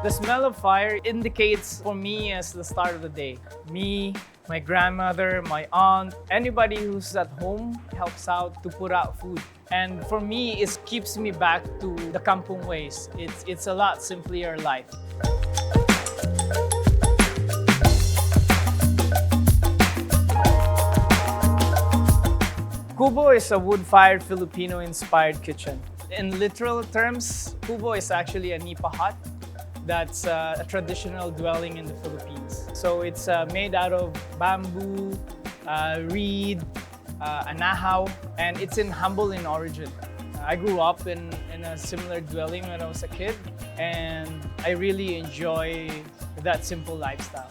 The smell of fire indicates for me as the start of the day. Me, my grandmother, my aunt, anybody who's at home helps out to put out food. And for me, it keeps me back to the kampung ways. It's a lot simpler life. Kubo is a wood-fired Filipino-inspired kitchen. In literal terms, Kubo is actually a nipa hut that's a traditional dwelling in the Philippines. So it's made out of bamboo, reed, anahaw, and it's humble in origin. I grew up in a similar dwelling when I was a kid, and I really enjoy that simple lifestyle.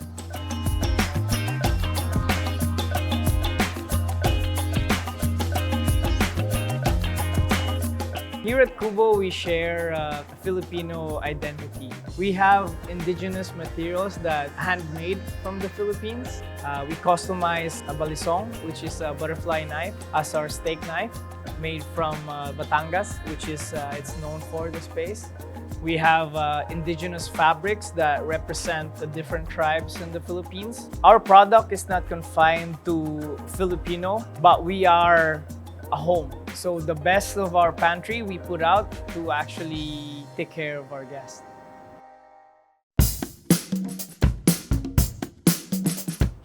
Here at Kubo, we share a Filipino identity. We have indigenous materials that handmade from the Philippines. We customize a balisong, which is a butterfly knife, as our steak knife, made from Batangas, which is it's known for the space. We have indigenous fabrics that represent the different tribes in the Philippines. Our product is not confined to Filipino, but we are a home. So the best of our pantry we put out to actually take care of our guests.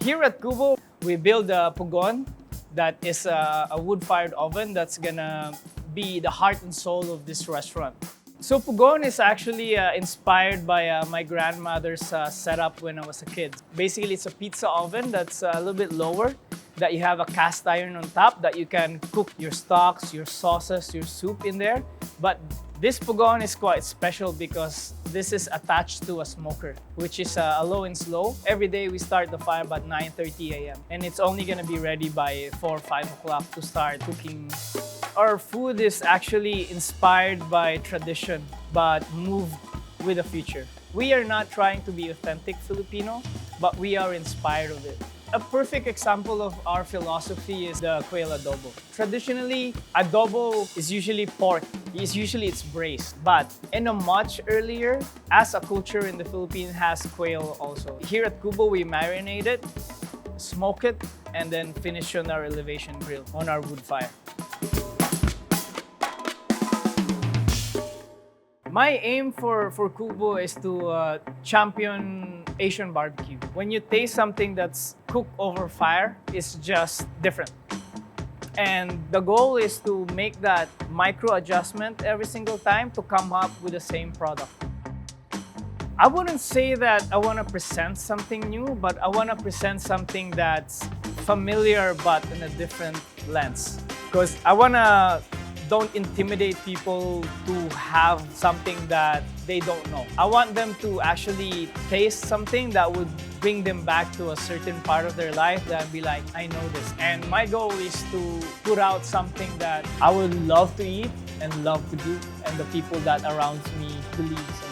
Here at Kubo, we build a pugon that is a wood-fired oven that's gonna be the heart and soul of this restaurant. So pugon is actually inspired by my grandmother's setup when I was a kid. Basically, it's a pizza oven that's a little bit lower, that you have a cast iron on top that you can cook your stocks, your sauces, your soup in there. But this pugon is quite special because this is attached to a smoker, which is a low and slow. Every day we start the fire about 9:30 a.m. and it's only gonna be ready by 4 or 5 o'clock to start cooking. Our food is actually inspired by tradition, but moved with the future. We are not trying to be authentic Filipino, but we are inspired of it. A perfect example of our philosophy is the quail adobo. Traditionally, adobo is usually pork. It's braised. But in a much earlier, as a culture in the Philippines has quail also. Here at Kubo, we marinate it, smoke it, and then finish on our elevation grill on our wood fire. My aim for Kubo is to champion Asian barbecue. When you taste something that's cooked over fire, it's just different. And the goal is to make that micro adjustment every single time to come up with the same product. I wouldn't say that I want to present something new, but I want to present something that's familiar but in a different lens. Because I want to don't intimidate people to have something that they don't know. I want them to actually taste something that would bring them back to a certain part of their life that be like, I know this. And my goal is to put out something that I would love to eat and love to do, and the people that around me believe so.